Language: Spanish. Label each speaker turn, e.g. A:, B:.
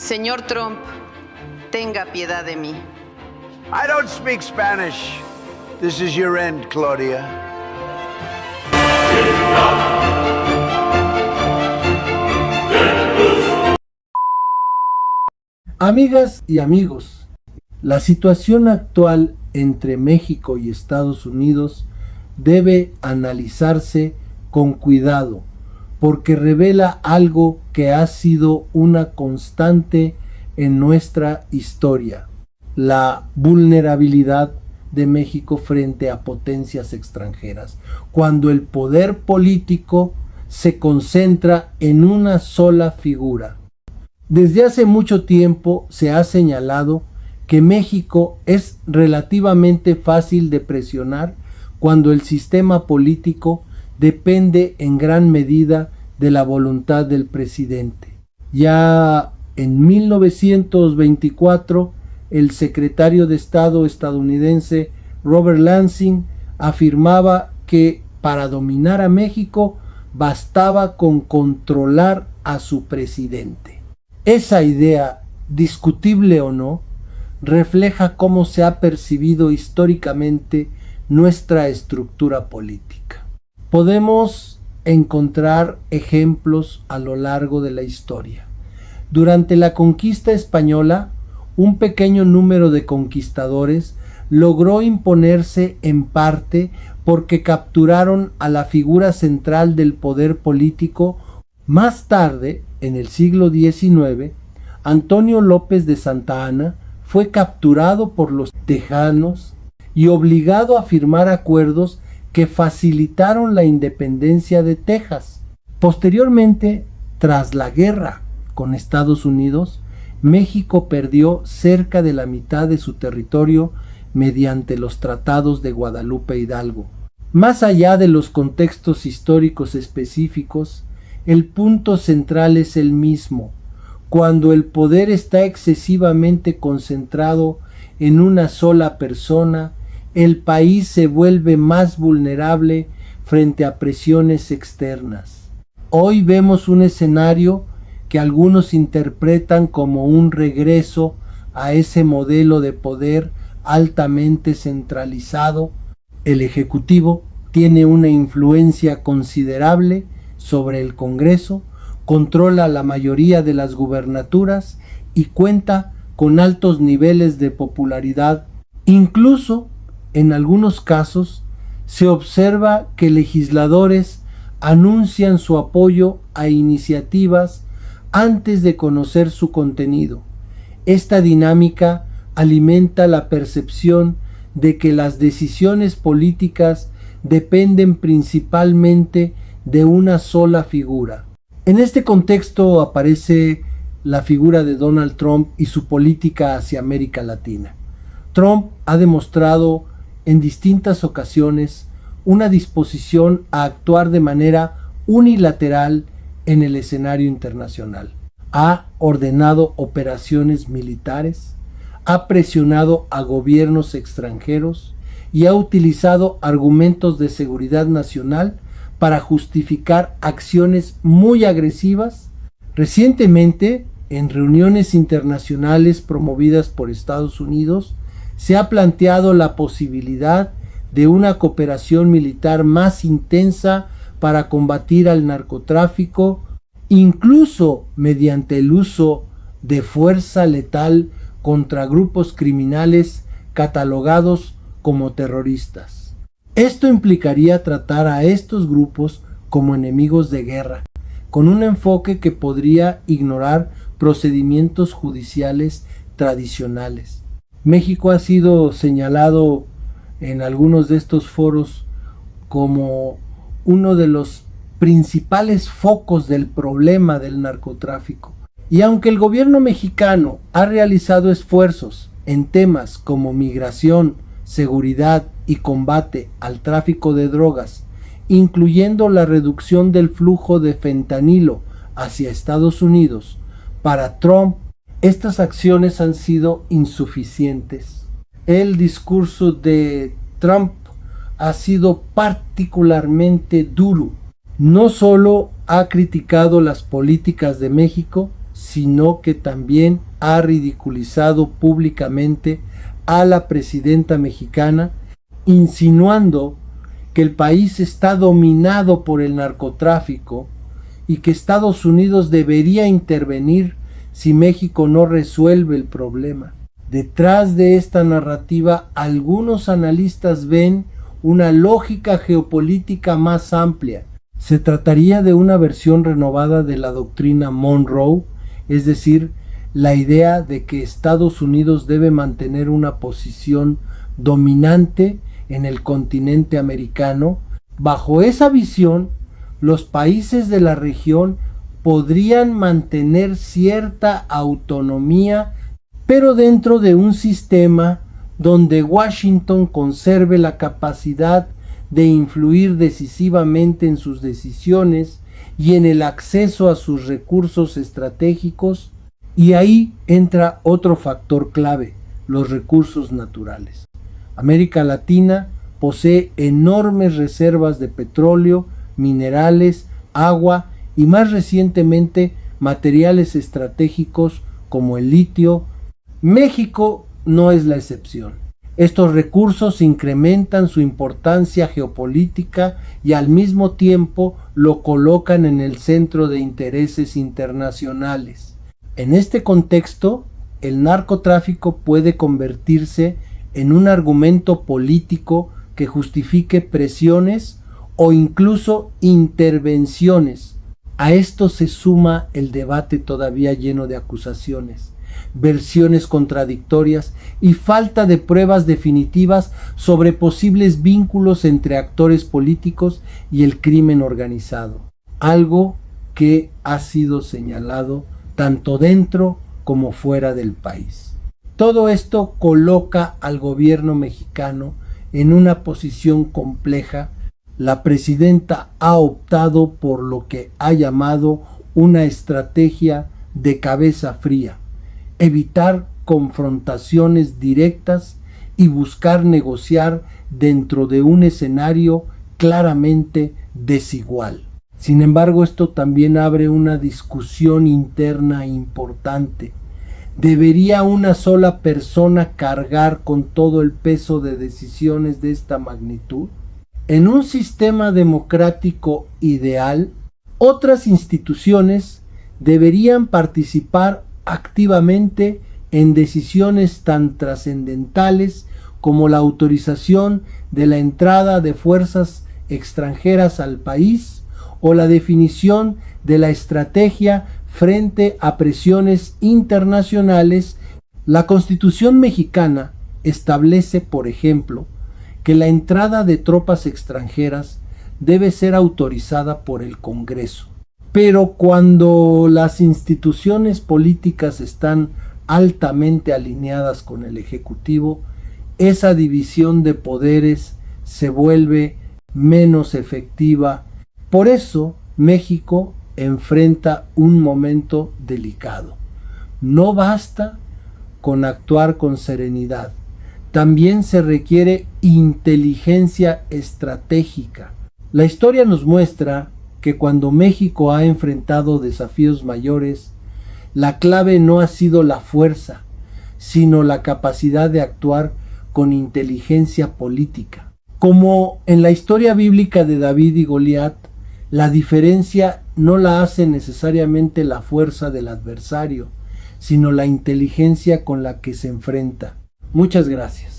A: Señor Trump, tenga piedad de mí.
B: I don't speak Spanish. This is your end, Claudia.
C: Amigas y amigos, la situación actual entre México y Estados Unidos debe analizarse con cuidado, porque revela algo que ha sido una constante en nuestra historia: la vulnerabilidad de México frente a potencias extranjeras, cuando el poder político se concentra en una sola figura. Desde hace mucho tiempo se ha señalado que México es relativamente fácil de presionar cuando el sistema político depende en gran medida de la voluntad del presidente. Ya en 1924, el secretario de Estado estadounidense Robert Lansing afirmaba que para dominar a México bastaba con controlar a su presidente. Esa idea, discutible o no, refleja cómo se ha percibido históricamente nuestra estructura política. Podemos encontrar ejemplos a lo largo de la historia. Durante la conquista española, un pequeño número de conquistadores logró imponerse en parte porque capturaron a la figura central del poder político. Más tarde, en el siglo XIX, Antonio López de Santa Anna fue capturado por los tejanos y obligado a firmar acuerdos que facilitaron la independencia de Texas. Posteriormente, tras la guerra con Estados Unidos, México perdió cerca de la mitad de su territorio mediante los tratados de Guadalupe Hidalgo. Más allá de los contextos históricos específicos, el punto central es el mismo: cuando el poder está excesivamente concentrado en una sola persona, el país se vuelve más vulnerable frente a presiones externas. Hoy vemos un escenario que algunos interpretan como un regreso a ese modelo de poder altamente centralizado. El Ejecutivo tiene una influencia considerable sobre el Congreso, controla la mayoría de las gubernaturas y cuenta con altos niveles de popularidad. Incluso, en algunos casos, se observa que legisladores anuncian su apoyo a iniciativas antes de conocer su contenido. Esta dinámica alimenta la percepción de que las decisiones políticas dependen principalmente de una sola figura. En este contexto aparece la figura de Donald Trump y su política hacia América Latina. Trump ha demostrado en distintas ocasiones una disposición a actuar de manera unilateral en el escenario internacional. Ha ordenado operaciones militares, ha presionado a gobiernos extranjeros y ha utilizado argumentos de seguridad nacional para justificar acciones muy agresivas. Recientemente, en reuniones internacionales promovidas por Estados Unidos, se ha planteado la posibilidad de una cooperación militar más intensa para combatir al narcotráfico, incluso mediante el uso de fuerza letal contra grupos criminales catalogados como terroristas. Esto implicaría tratar a estos grupos como enemigos de guerra, con un enfoque que podría ignorar procedimientos judiciales tradicionales. México ha sido señalado en algunos de estos foros como uno de los principales focos del problema del narcotráfico. Y aunque el gobierno mexicano ha realizado esfuerzos en temas como migración, seguridad y combate al tráfico de drogas, incluyendo la reducción del flujo de fentanilo hacia Estados Unidos, para Trump estas acciones han sido insuficientes. El discurso de Trump ha sido particularmente duro. No solo ha criticado las políticas de México, sino que también ha ridiculizado públicamente a la presidenta mexicana, insinuando que el país está dominado por el narcotráfico y que Estados Unidos debería intervenir si México no resuelve el problema. Detrás de esta narrativa, algunos analistas ven una lógica geopolítica más amplia. Se trataría de una versión renovada de la doctrina Monroe, es decir, la idea de que Estados Unidos debe mantener una posición dominante en el continente americano. Bajo esa visión, los países de la región podrían mantener cierta autonomía, pero dentro de un sistema donde Washington conserve la capacidad de influir decisivamente en sus decisiones y en el acceso a sus recursos estratégicos. Y ahí entra otro factor clave: los recursos naturales. América Latina posee enormes reservas de petróleo, minerales, agua y más recientemente materiales estratégicos como el litio. México no es la excepción. Estos recursos incrementan su importancia geopolítica y al mismo tiempo lo colocan en el centro de intereses internacionales. En este contexto, el narcotráfico puede convertirse en un argumento político que justifique presiones o incluso intervenciones. A esto se suma el debate todavía lleno de acusaciones, versiones contradictorias y falta de pruebas definitivas sobre posibles vínculos entre actores políticos y el crimen organizado, algo que ha sido señalado tanto dentro como fuera del país. Todo esto coloca al gobierno mexicano en una posición compleja. La presidenta ha optado por lo que ha llamado una estrategia de cabeza fría: evitar confrontaciones directas y buscar negociar dentro de un escenario claramente desigual. Sin embargo, esto también abre una discusión interna importante. ¿Debería una sola persona cargar con todo el peso de decisiones de esta magnitud? En un sistema democrático ideal, otras instituciones deberían participar activamente en decisiones tan trascendentales como la autorización de la entrada de fuerzas extranjeras al país o la definición de la estrategia frente a presiones internacionales. La Constitución mexicana establece, por ejemplo, que la entrada de tropas extranjeras debe ser autorizada por el Congreso. Pero cuando las instituciones políticas están altamente alineadas con el Ejecutivo, esa división de poderes se vuelve menos efectiva. Por eso, México enfrenta un momento delicado. No basta con actuar con serenidad. También se requiere inteligencia estratégica. La historia nos muestra que cuando México ha enfrentado desafíos mayores, la clave no ha sido la fuerza, sino la capacidad de actuar con inteligencia política. Como en la historia bíblica de David y Goliat, la diferencia no la hace necesariamente la fuerza del adversario, sino la inteligencia con la que se enfrenta. Muchas gracias.